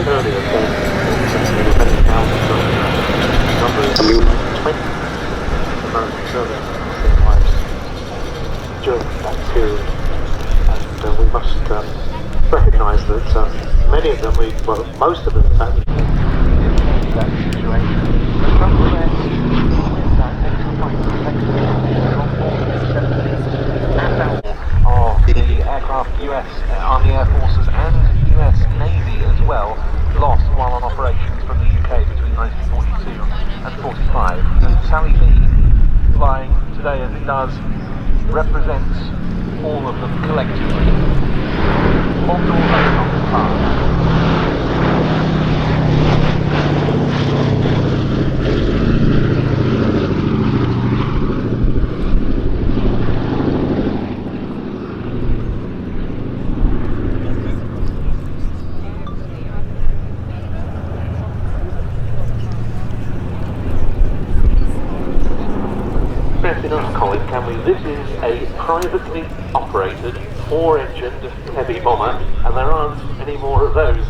bit earlier, saying many thousands of numbers. 20 American service lives during that period, and we must recognise that many of them, most of them in fact, that situation. But nonetheless, with that extra flight protection on board the B-17 and out of the aircraft US Army Air Forces and US Navy as well, lost while on operations from the UK between 1942 and 45. And Sally B, flying today as it does, represents all of them collectively. On the path. This is a privately operated, 4-engined heavy bomber, and there aren't any more of those.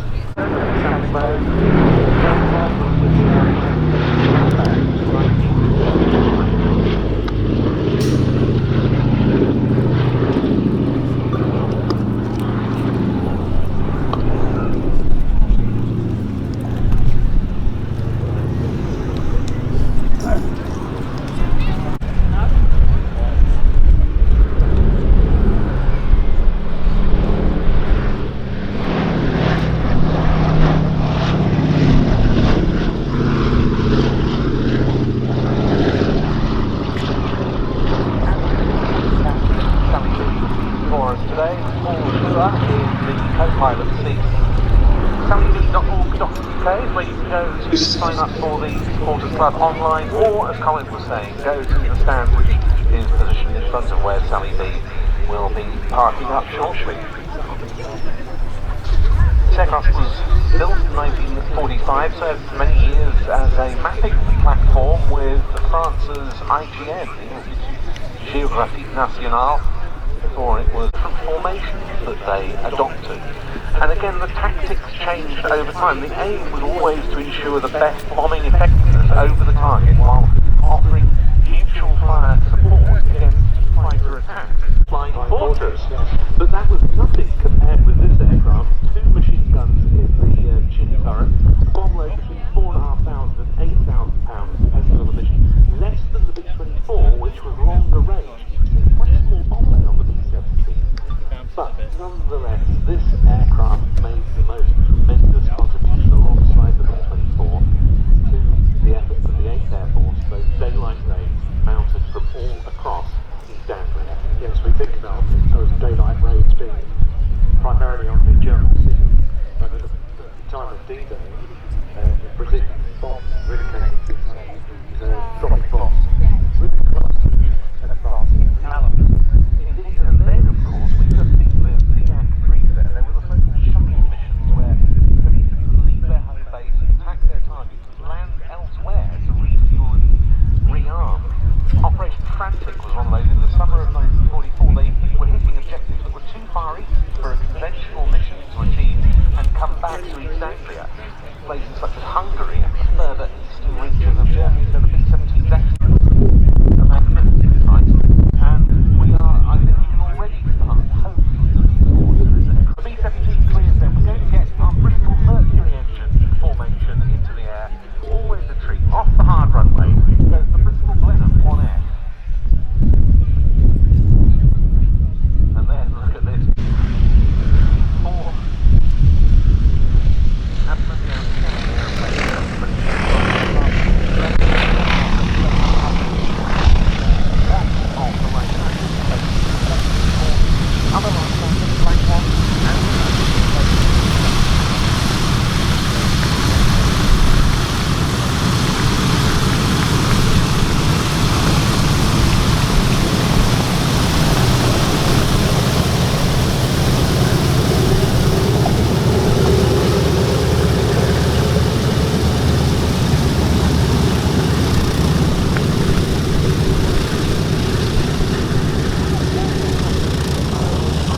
To sign up for the Supporters Club online, or as Colin was saying, go to the stand which is positioned in front of where Sally B will be parking up shortly. This aircraft was built in 1945, served for many years as a mapping platform with France's IGN, Géographie Nationale, before it was different formations that they adopted. And again, the tactics changed over time. The aim was always to ensure the best bombing effectiveness over the target while offering mutual fire support against fighter attacks. Flying Fortress. But that was nothing compared with this aircraft. 2 machine guns in the chin turret, bomb load between 4,500 and 8,000 pounds, depending on the mission. Less than the B-24, which was longer range. Quite a small bomb load on the B-17. But nonetheless, this aircraft made the most tremendous contribution alongside the B-24 to the efforts of the 8th Air Force, those daylight raids mounted from all across East Anglia. Yes, we think about those daylight raids being primarily on the German sea, but at the time of D-Day, the precision bombs really came to dropping bombs really close to aircraft in Alabama. Indeed, and then of course we just think the Act 3 there was a so-called shuttle missions where police would leave their home base, attack their targets, land elsewhere to refuel and rearm. Operation Frantic was one of those. In the summer of 1944 they were hitting objectives that were too far east for a conventional mission to achieve and come back to East Anglia. Places such as Hungary